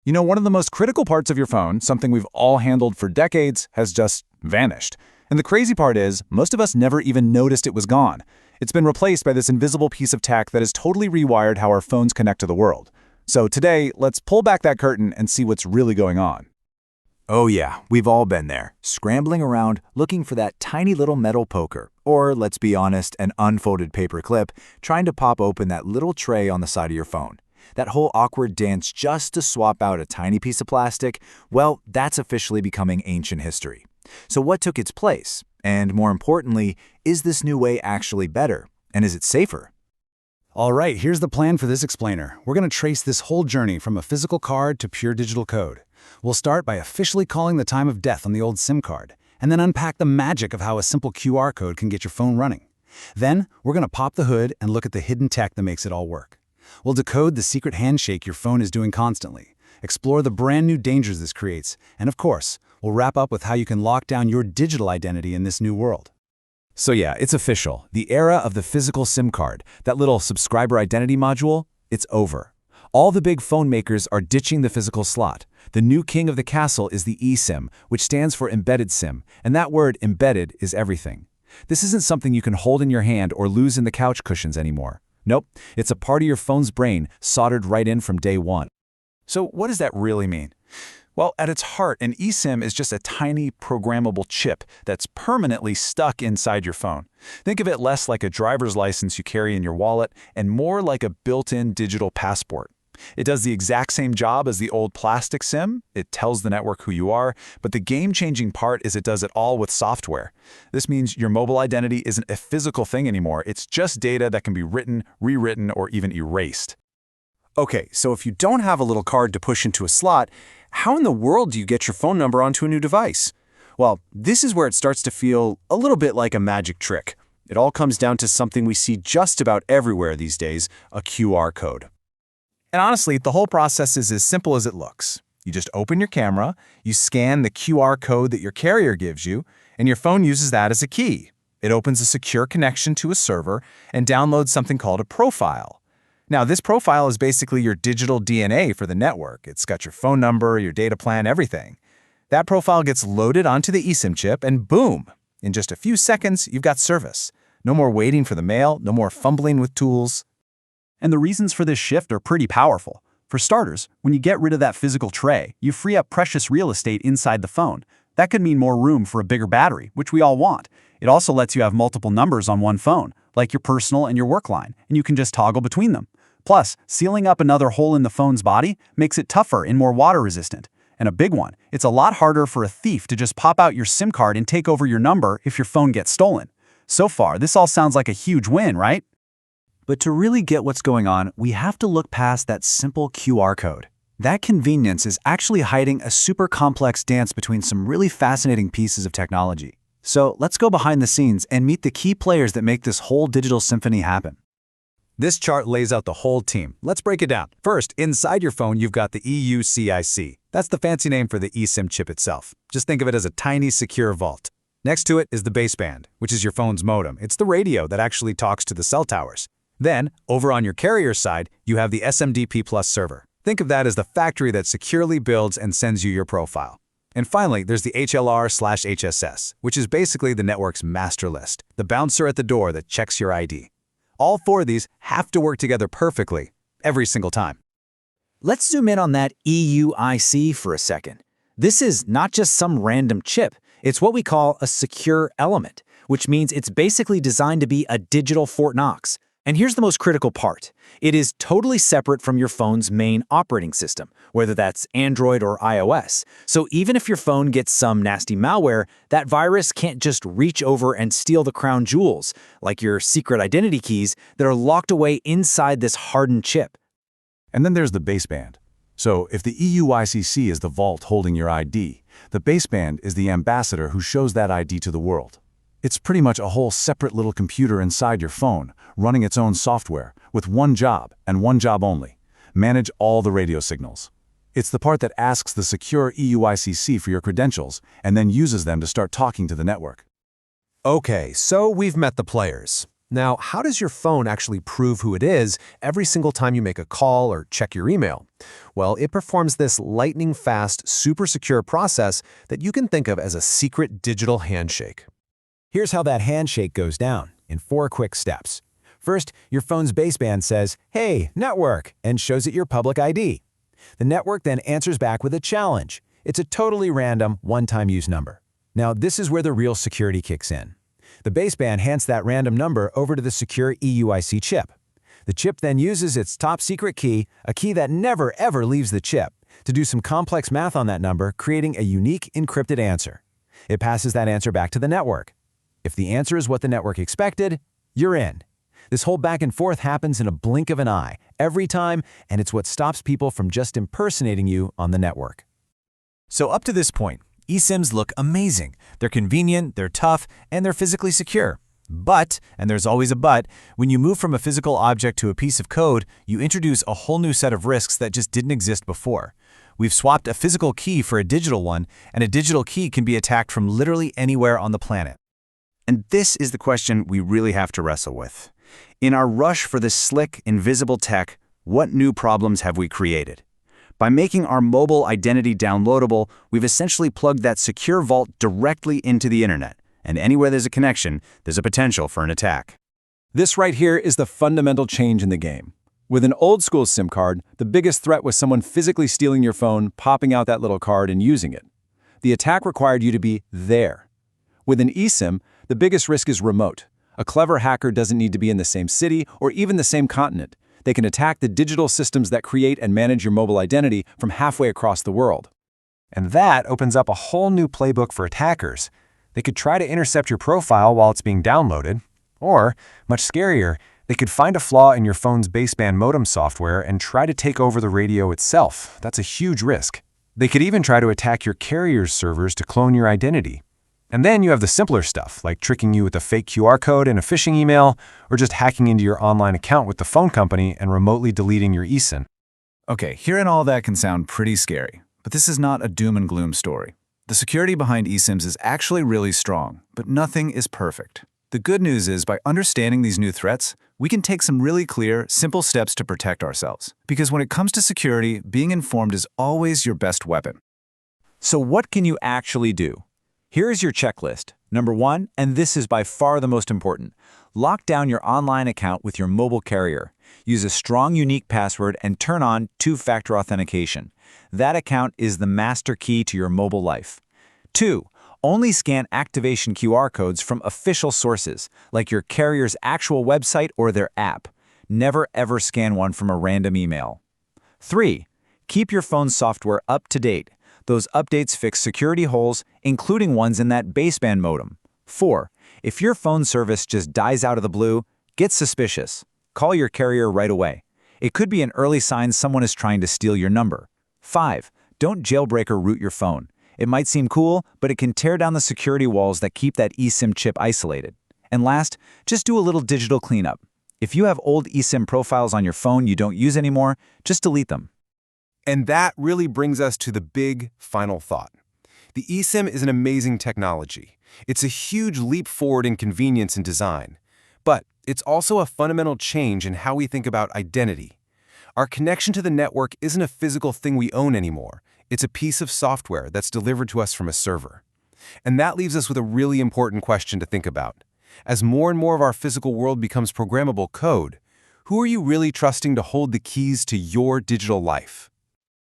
You know, one of the most critical parts of your phone, something we've all handled for decades, has just vanished. And the crazy part is, most of us never even noticed it was gone. It's been replaced by this invisible piece of tech that has totally rewired how our phones connect to the world. So today, let's pull back that curtain and see what's really going on. Oh yeah, we've all been there, scrambling around looking for that tiny little metal poker, or let's be honest, an unfolded paper clip, trying to pop open that little tray on the side of your phone. That whole awkward dance just to swap out a tiny piece of plastic, well, that's officially becoming ancient history. So what took its place? And more importantly, is this new way actually better? And is it safer? All right, here's the plan for this explainer. We're going to trace this whole journey from a physical card to pure digital code. We'll start by officially calling the time of death on the old SIM card, and then unpack the magic of how a simple QR code can get your phone running. Then, we're going to pop the hood and look at the hidden tech that makes it all work. We'll decode the secret handshake your phone is doing constantly, explore the brand new dangers this creates, and of course, we'll wrap up with how you can lock down your digital identity in this new world. So yeah, it's official. The era of the physical SIM card, that little subscriber identity module, it's over. All the big phone makers are ditching the physical slot. The new king of the castle is the eSIM, which stands for embedded SIM, and that word embedded is everything. This isn't something you can hold in your hand or lose in the couch cushions anymore. Nope, it's a part of your phone's brain soldered right in from day one. So what does that really mean? Well, at its heart, an eSIM is just a tiny programmable chip that's permanently stuck inside your phone. Think of it less like a driver's license you carry in your wallet and more like a built-in digital passport. It does the exact same job as the old plastic SIM. It tells the network who you are, but the game-changing part is it does it all with software. This means your mobile identity isn't a physical thing anymore. It's just data that can be written, rewritten, or even erased. Okay, so if you don't have a little card to push into a slot, how in the world do you get your phone number onto a new device? Well, this is where it starts to feel a little bit like a magic trick. It all comes down to something we see just about everywhere these days, a QR code. And honestly, the whole process is as simple as it looks. You just open your camera, you scan the QR code that your carrier gives you, and your phone uses that as a key. It opens a secure connection to a server and downloads something called a profile. Now, this profile is basically your digital DNA for the network. It's got your phone number, your data plan, everything. That profile gets loaded onto the eSIM chip, and boom! In just a few seconds, you've got service. No more waiting for the mail, no more fumbling with tools. And the reasons for this shift are pretty powerful. For starters, when you get rid of that physical tray, you free up precious real estate inside the phone. That could mean more room for a bigger battery, which we all want. It also lets you have multiple numbers on one phone, like your personal and your work line, and you can just toggle between them. Plus, sealing up another hole in the phone's body makes it tougher and more water-resistant. And a big one, it's a lot harder for a thief to just pop out your SIM card and take over your number if your phone gets stolen. So far, this all sounds like a huge win, right? But to really get what's going on, we have to look past that simple QR code. That convenience is actually hiding a super complex dance between some really fascinating pieces of technology. So let's go behind the scenes and meet the key players that make this whole digital symphony happen. This chart lays out the whole team. Let's break it down. First, inside your phone, you've got the eUCIC. That's the fancy name for the eSIM chip itself. Just think of it as a tiny, secure vault. Next to it is the baseband, which is your phone's modem. It's the radio that actually talks to the cell towers. Then, over on your carrier side, you have the SMDP Plus server. Think of that as the factory that securely builds and sends you your profile. And finally, there's the HLR/HSS, which is basically the network's master list, the bouncer at the door that checks your ID. All four of these have to work together perfectly, every single time. Let's zoom in on that eUIC for a second. This is not just some random chip. It's what we call a secure element, which means it's basically designed to be a digital Fort Knox. And here's the most critical part. It is totally separate from your phone's main operating system, whether that's Android or iOS. So even if your phone gets some nasty malware, that virus can't just reach over and steal the crown jewels, like your secret identity keys that are locked away inside this hardened chip. And then there's the baseband. So if the eUICC is the vault holding your ID, the baseband is the ambassador who shows that ID to the world. It's pretty much a whole separate little computer inside your phone, running its own software, with one job, and one job only: manage all the radio signals. It's the part that asks the secure eUICC for your credentials, and then uses them to start talking to the network. Okay, so we've met the players. Now, how does your phone actually prove who it is every single time you make a call or check your email? Well, it performs this lightning-fast, super secure process that you can think of as a secret digital handshake. Here's how that handshake goes down in 4 quick steps. First, your phone's baseband says, "Hey, network," and shows it your public ID. The network then answers back with a challenge. It's a totally random, one-time use number. Now, this is where the real security kicks in. The baseband hands that random number over to the secure eUIC chip. The chip then uses its top-secret key, a key that never ever leaves the chip, to do some complex math on that number, creating a unique encrypted answer. It passes that answer back to the network. If the answer is what the network expected, you're in. This whole back and forth happens in a blink of an eye, every time, and it's what stops people from just impersonating you on the network. So up to this point, eSIMs look amazing. They're convenient, they're tough, and they're physically secure. But, and there's always a but, when you move from a physical object to a piece of code, you introduce a whole new set of risks that just didn't exist before. We've swapped a physical key for a digital one, and a digital key can be attacked from literally anywhere on the planet. And this is the question we really have to wrestle with. In our rush for this slick, invisible tech, what new problems have we created? By making our mobile identity downloadable, we've essentially plugged that secure vault directly into the internet. And anywhere there's a connection, there's a potential for an attack. This right here is the fundamental change in the game. With an old-school SIM card, the biggest threat was someone physically stealing your phone, popping out that little card, and using it. The attack required you to be there. With an eSIM, the biggest risk is remote. A clever hacker doesn't need to be in the same city or even the same continent. They can attack the digital systems that create and manage your mobile identity from halfway across the world. And that opens up a whole new playbook for attackers. They could try to intercept your profile while it's being downloaded, or, much scarier, they could find a flaw in your phone's baseband modem software and try to take over the radio itself. That's a huge risk. They could even try to attack your carrier's servers to clone your identity. And then you have the simpler stuff, like tricking you with a fake QR code in a phishing email, or just hacking into your online account with the phone company and remotely deleting your eSIM. Okay, hearing all that can sound pretty scary, but this is not a doom and gloom story. The security behind eSIMs is actually really strong, but nothing is perfect. The good news is, by understanding these new threats, we can take some really clear, simple steps to protect ourselves. Because when it comes to security, being informed is always your best weapon. So what can you actually do? Here is your checklist. Number 1, and this is by far the most important, lock down your online account with your mobile carrier. Use a strong, unique password and turn on two-factor authentication. That account is the master key to your mobile life. 2, only scan activation QR codes from official sources, like your carrier's actual website or their app. Never ever scan one from a random email. 3, keep your phone's software up to date. Those updates fix security holes, including ones in that baseband modem. 4, if your phone service just dies out of the blue, get suspicious. Call your carrier right away. It could be an early sign someone is trying to steal your number. 5, don't jailbreak or root your phone. It might seem cool, but it can tear down the security walls that keep that eSIM chip isolated. And last, just do a little digital cleanup. If you have old eSIM profiles on your phone you don't use anymore, just delete them. And that really brings us to the big final thought. The eSIM is an amazing technology. It's a huge leap forward in convenience and design. But it's also a fundamental change in how we think about identity. Our connection to the network isn't a physical thing we own anymore. It's a piece of software that's delivered to us from a server. And that leaves us with a really important question to think about. As more and more of our physical world becomes programmable code, who are you really trusting to hold the keys to your digital life?